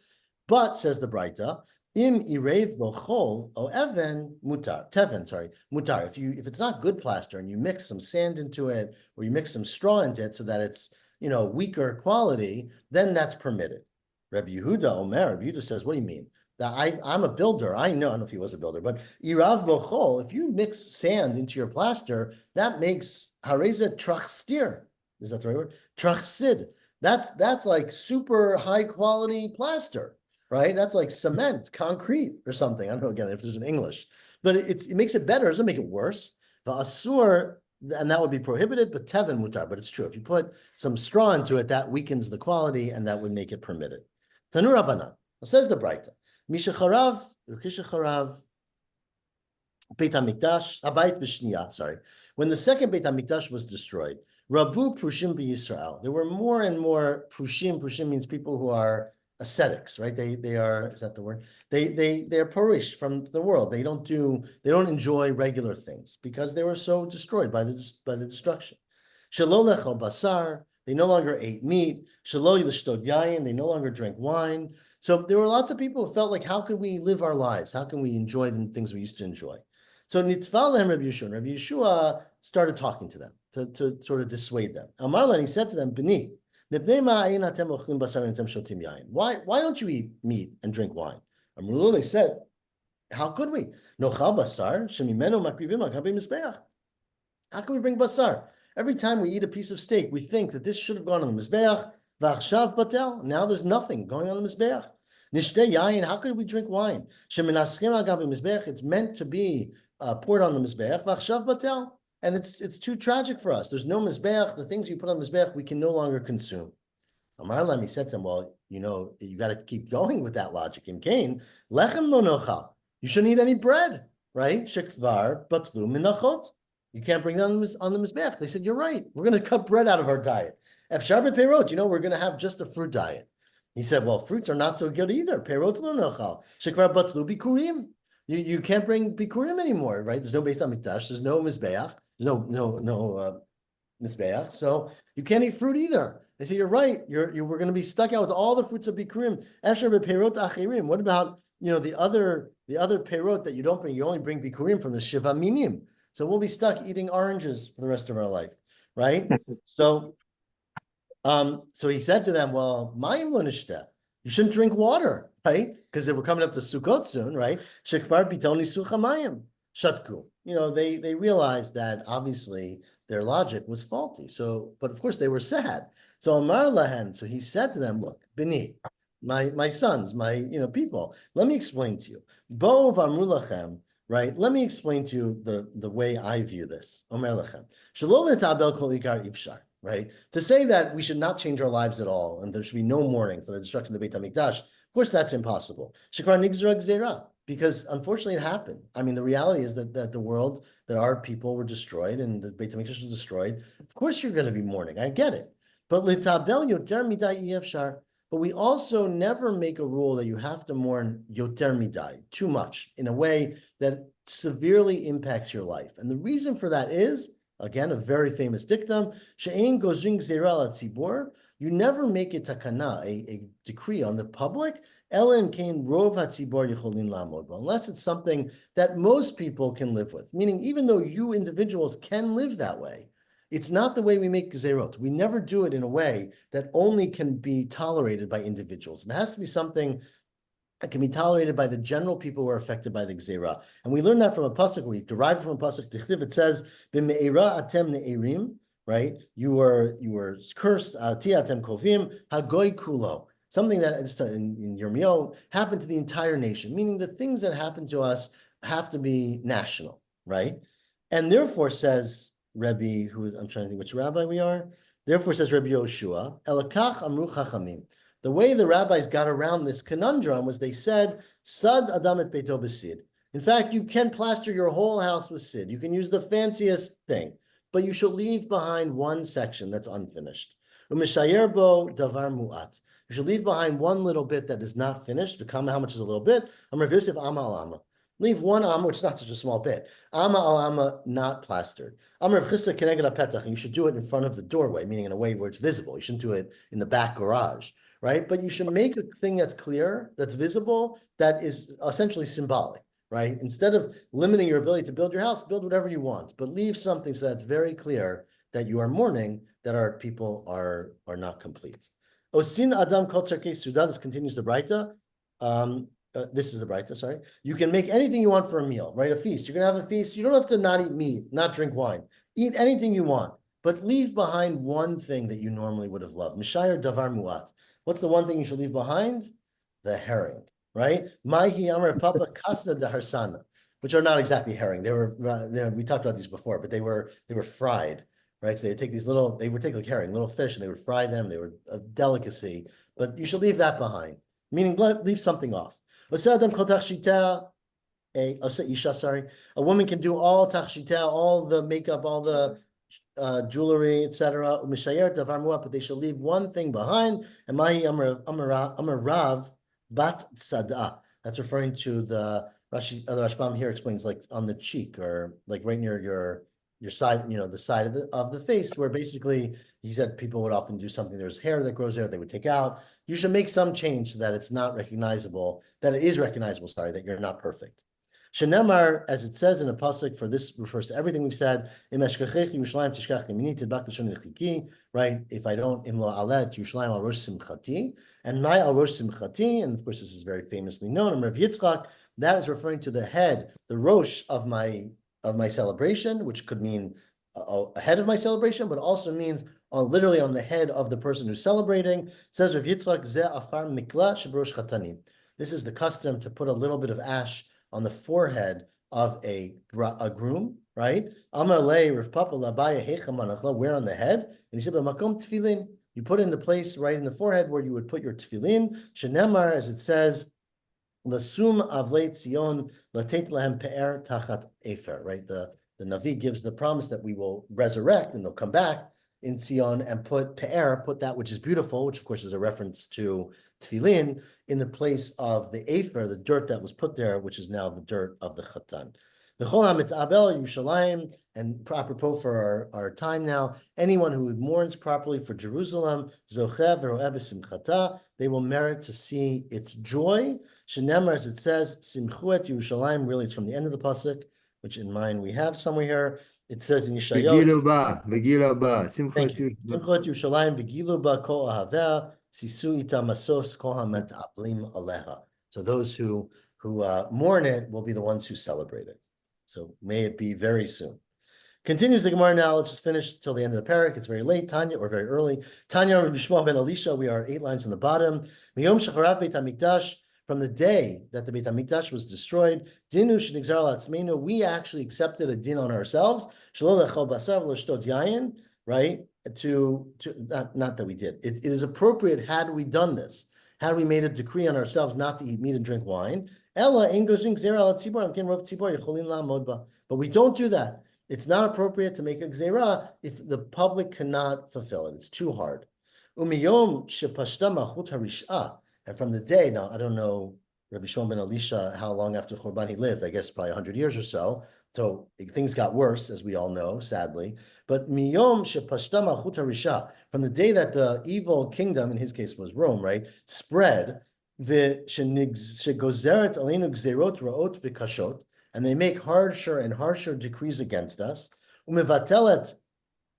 But says the Braita, im irev bochol o even mutar teven. Sorry, mutar. If it's not good plaster and you mix some sand into it or you mix some straw into it so that it's weaker quality, then that's permitted. Rabbi Yehuda Omer. Rabbi Yehuda says, what do you mean? That I'm a builder. I don't know if he was a builder, but irav bochol, if you mix sand into your plaster, that makes hareza trachstir. Is that the right word? Trachsid. That's like super high quality plaster, right? That's like cement, concrete, or something. I don't know again if there's an English, but it makes it better. It doesn't make it worse. The asur, and that would be prohibited, but teven mutar. But it's true. If you put some straw into it, that weakens the quality, and that would make it permitted. Tanur Rabbanan. Says the Braita. Mishacharav, Beit HaMikdash, Abayit B'Shniya, sorry. When the second Beit HaMikdash was destroyed, Rabu Prushim B'Yisrael. There were more and more Prushim. Prushim means people who are ascetics, right? They are, is that the word? They're parish from the world. They don't enjoy regular things because they were so destroyed by the destruction. Shelo lechol basar. They no longer ate meat. Shelo yishtod yayin. They no longer drank wine. So there were lots of people who felt like, how could we live our lives? How can we enjoy the things we used to enjoy? So Nitval and Rabbi Yeshua. Rabbi Yeshua started talking to them to sort of dissuade them. Amar, he said to them, B'ni, why don't you eat meat and drink wine? They said, how could we? How can we bring basar? Every time we eat a piece of steak, we think that this should have gone on the mizbeach. V'achshav batel. Now there's nothing going on the mizbeach. Nishteh yayin. How could we drink wine? Sheminaschem al gabi mizbeach. It's meant to be poured on the mizbeach. V'achshav batel. And it's too tragic for us. There's no mizbeach. The things you put on the mizbeach we can no longer consume. Amar Lam, he said to them, well, you got to keep going with that logic. In Cain, lechem lo nochal. You shouldn't eat any bread, right? Shekvar batlu minachot. You can't bring that on the mizbeach. They said, you're right. We're going to cut bread out of our diet. Efshar beperot, we're going to have just a fruit diet. He said, well, fruits are not so good either. Perot lo nochal. Shekvar batlu bikurim. You can't bring bikurim anymore, right? There's no Beit HaMikdash. There's no mizbeach. There's no mizbeach. So you can't eat fruit either. They say, you're right. We're going to be stuck out with all the fruits of bikurim. Efshar beperot achirim. What about the other perot that you don't bring? You only bring bikurim from the shiva minim. So we'll be stuck eating oranges for the rest of our life, right? So he said to them, well, mayim lo nishteh. You shouldn't drink water, right? Because we're coming up to Sukkot soon, right? Shekvar bitel nisucha mayim shatku. They realized that obviously their logic was faulty. So, but of course they were sad. So Amar lahen, so he said to them, look, bini, my sons, my people, let me explain to you. Bo v'amru lachem. Right? Let me explain to you the way I view this. Omer lechem. Shelo letabel kol ikar ifshar. Right? To say that we should not change our lives at all and there should be no mourning for the destruction of the Beit HaMikdash, of course that's impossible. Shekvar nigzra gzeira. Because unfortunately it happened. I mean, the reality is that the world, that our people were destroyed and the Beit HaMikdash was destroyed. Of course you're going to be mourning. I get it. But letabel yoter midai ifshar. But we also never make a rule that you have to mourn yoter midai, too much, in a way that severely impacts your life. And the reason for that is, again, a very famous dictum, she'ein gozrin gzeira al tzibor. You never make a takana, a decree on the public, elen kein rov hatzibor yicholin lamod, unless it's something that most people can live with. Meaning, even though you individuals can live that way, it's not the way we make gezerot. We never do it in a way that only can be tolerated by individuals. It has to be something it can be tolerated by the general people who are affected by the gzeira. And we learn that from a pasuk. We derive it from a pasuk. It says, "B'me'ira atem ne'erim," right? You were cursed. Ti atem kovim hagoy kulo. Something that in Yirmiyahu happened to the entire nation, meaning the things that happen to us have to be national, right? And therefore, says Rebbe, I'm trying to think which rabbi we are. Therefore, says Rebbe Yoshua, Elakach amru chachamim. The way the rabbis got around this conundrum was they said, Sad adam et beito b'sid. In fact, you can plaster your whole house with sid. You can use the fanciest thing, but you should leave behind one section that's unfinished. U'mishayer bo davar mu'at. You should leave behind one little bit that is not finished. How much is a little bit? Amar Yosef ama al ama. Leave one amma, which is not such a small bit. Amma al amma, not plastered. Amar Chisda keneged petach, and you should do it in front of the doorway, meaning in a way where it's visible. You shouldn't do it in the back garage, right? But you should make a thing that's clear, that's visible, that is essentially symbolic, right? Instead of limiting your ability to build your house, build whatever you want, but leave something so that's very clear that you are mourning that our people are not complete. Osin Adam Kol Tzarkei Suda, this continues the Braita. This is the Braita, sorry. You can make anything you want for a meal, right? A feast. You're going to have a feast. You don't have to not eat meat, not drink wine. Eat anything you want, but leave behind one thing that you normally would have loved. Mishayer Davar Mu'at. What's the one thing you should leave behind? The herring, right? Maihi Amar Papa Kasa de Harsana, which are not exactly herring. We talked about these before, but they were fried. Right, so they would take like herring, little fish, and they would fry them. They were a delicacy, but you should leave that behind. Meaning, leave something off. A woman can do all tachshita, all the makeup, all the jewelry, etc. But they should leave one thing behind. And mahi amarav bat tzada. That's referring to the Rashbam here explains like on the cheek or like right near your side, the side of the face, where basically he said people would often do something. There's hair that grows there, they would take out. You should make some change so that it's not recognizable, that it is recognizable, sorry, that you're not perfect. Shenemar, as it says in a pasuk, for this refers to everything we've said, right? If I don't, imlo alet Yerushalayim al rosh simchati, and my al rosh simchati, and of course this is very famously known, Rav Yitzchak, that is referring to the head, the rosh of my celebration, which could mean ahead of my celebration, but also means literally on the head of the person who's celebrating. It says Rav Yitzchak, Ze afar mikla shebrosh chatanim. This is the custom to put a little bit of ash on the forehead of a groom, right? Amar le Rav Papa labaya hecha manachla, where on the head? And he said, b'makom tefillin. You put in the place right in the forehead where you would put your tefillin. Shenemar, as it says, Lasum avlei Tzion latet lahem pe'er tachat efer. Right, the Navi gives the promise that we will resurrect and they'll come back in Tzion and put pe'er, put that which is beautiful, which of course is a reference to tefillin, in the place of the efer, the dirt that was put there, which is now the dirt of the chatan. V'chol hamitabel Yerushalayim, and apropos for our time now, anyone who mourns properly for Jerusalem, zochev v'ro'eh b'simchata, they will merit to see its joy. Shenemar, as it says, simchu et Yerushalayim, really it's from the end of the pasuk, which in mind we have somewhere here. It says in Yeshayahu, V'gilu ba, simchu et Yerushalayim, v'gilu ba kol ahaveh, sisu ita masos kol hametaplim aleha. So those who mourn it will be the ones who celebrate it. So may it be very soon. Continues the Gemara now. Let's just finish till the end of the parak. It's very late, Tanya, or very early. Tanya Rabbi Shmuel ben Elisha. We are 8 lines on the bottom. Miyom shacharav Beit HaMikdash. From the day that the Beit HaMikdash was destroyed, Dinu shenigzar al atzmeinu, we actually accepted a din on ourselves. Shelo lechol basar v'lo shtot yayin, right? Not that we did. It is appropriate had we done this, had we made a decree on ourselves not to eat meat and drink wine. But we don't do that. It's not appropriate to make a gzera if the public cannot fulfill it. It's too hard. And from the day, now I don't know Rabbi Shmuel ben Elisha how long after Churban he lived, I guess probably 100 years or so. So things got worse, as we all know, sadly. But miyom shepashta malchut harisha, from the day that the evil kingdom, in his case was Rome, right, spread, shegozeret aleinu gzerot ra'ot v'kashot, and they make harsher and harsher decrees against us. Umevatelet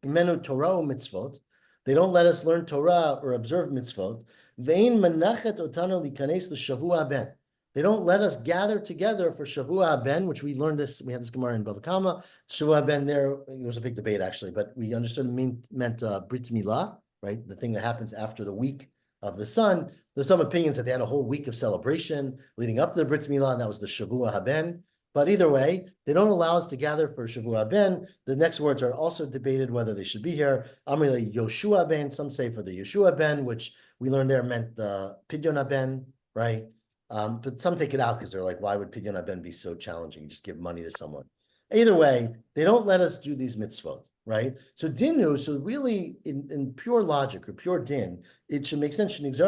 imenu Torah u'mitzvot, they don't let us learn Torah or observe mitzvot. Ve'in menachet otanu likanes l'shavua ben, They don't let us gather together for Shavua Ben, which we learned this. We had this Gemara in Bava Kama. Shavua Ben there was a big debate actually, but we understood it meant Brit Milah, right? The thing that happens after the week of the sun. There's some opinions that they had a whole week of celebration leading up to the Brit Milah, and that was the Shavua Haben. But either way, they don't allow us to gather for Shavua Ben. The next words are also debated whether they should be here. Amrile Yoshua Ben, some say for the Yoshua Ben, which we learned there meant the Pidyon Ben, right? But some take it out because they're like, why would Pidyon Ben be so challenging? Just give money to someone. Either way, they don't let us do these mitzvot, right? So dinu, so really in pure logic or pure din, it should make sense. We should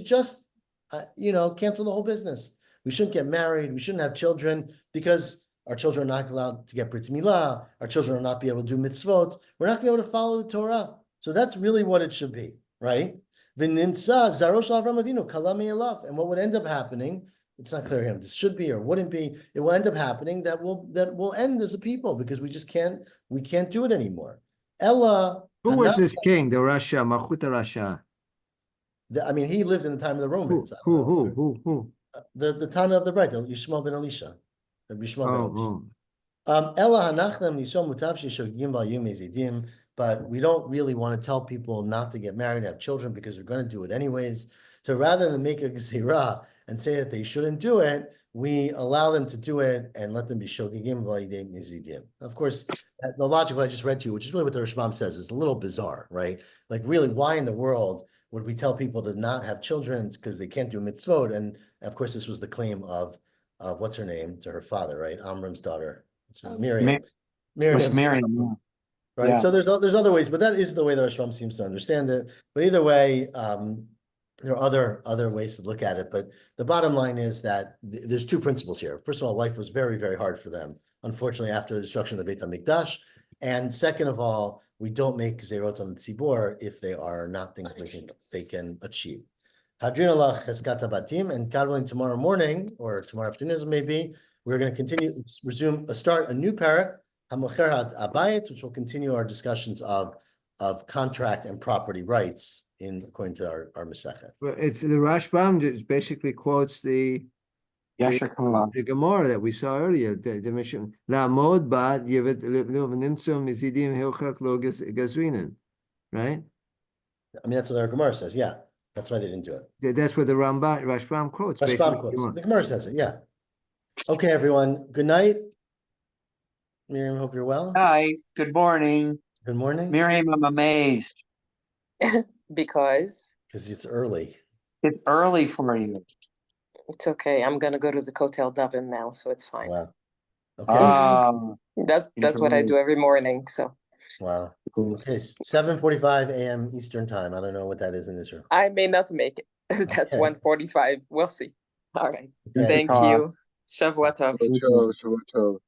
just, cancel the whole business. We shouldn't get married. We shouldn't have children because our children are not allowed to get Brit Milah. Our children will not be able to do mitzvot. We're not going to be able to follow the Torah. So that's really what it should be, right? And what would end up happening, it's not clear here, this should be or wouldn't be, it will end up happening that we'll end as a people because we can't do it anymore. Ella. Who was this king, the Rasha, Malchut Rasha? He lived in the time of the Romans. Who? The Tana of the right, Yishmael ben Elisha. But we don't really want to tell people not to get married and have children because they're going to do it anyways. So rather than make a gzera and say that they shouldn't do it, we allow them to do it and let them be shogigim v'ayidim nizidim. Of course, the logic what I just read to you, which is really what the Rashbam says, is a little bizarre, right? Like really, why in the world would we tell people to not have children because they can't do mitzvot? And of course, this was the claim of what's her name to her father, right? Amram's daughter, Miriam. Miriam. Right. Yeah. So there's other ways, but that is the way the Rashbam seems to understand it. But either way, there are other ways to look at it. But the bottom line is that there's two principles here. First of all, life was very, very hard for them, unfortunately, after the destruction of the Beit HaMikdash. And second of all, we don't make zerot on the tzibor if they are not things they can achieve. Hadrin Allah cheskata batim, and God willing, tomorrow morning or tomorrow afternoon, as it may be, we're going to start a new parak, Hamocher Abayit, which will continue our discussions of contract and property rights according to our Masechet. Well, it's the Rashbam that basically quotes the Gemara that we saw earlier. The mission La'amod ba'ad yevet nimtzum mizidim hilchak lo gazrinan, right? That's what our Gemara says. Yeah, that's why they didn't do it. That's what the Rashbam quotes. Rashbam quotes. The Gemara says it. Yeah. Okay, everyone. Good night. Miriam, hope you're well. Hi, good morning. Good morning. Miriam, I'm amazed. Because it's early. It's early for you. it's okay. I'm gonna go to the Kotel Davin now, so it's fine. Wow. Okay. That's what I do every morning. So wow. Okay, 7:45 a.m. Eastern time. I don't know what that is in Israel. I may not make it. That's Okay. 1:45. We'll see. All right. Okay. Thank you. Shavua tov. Shavua tov.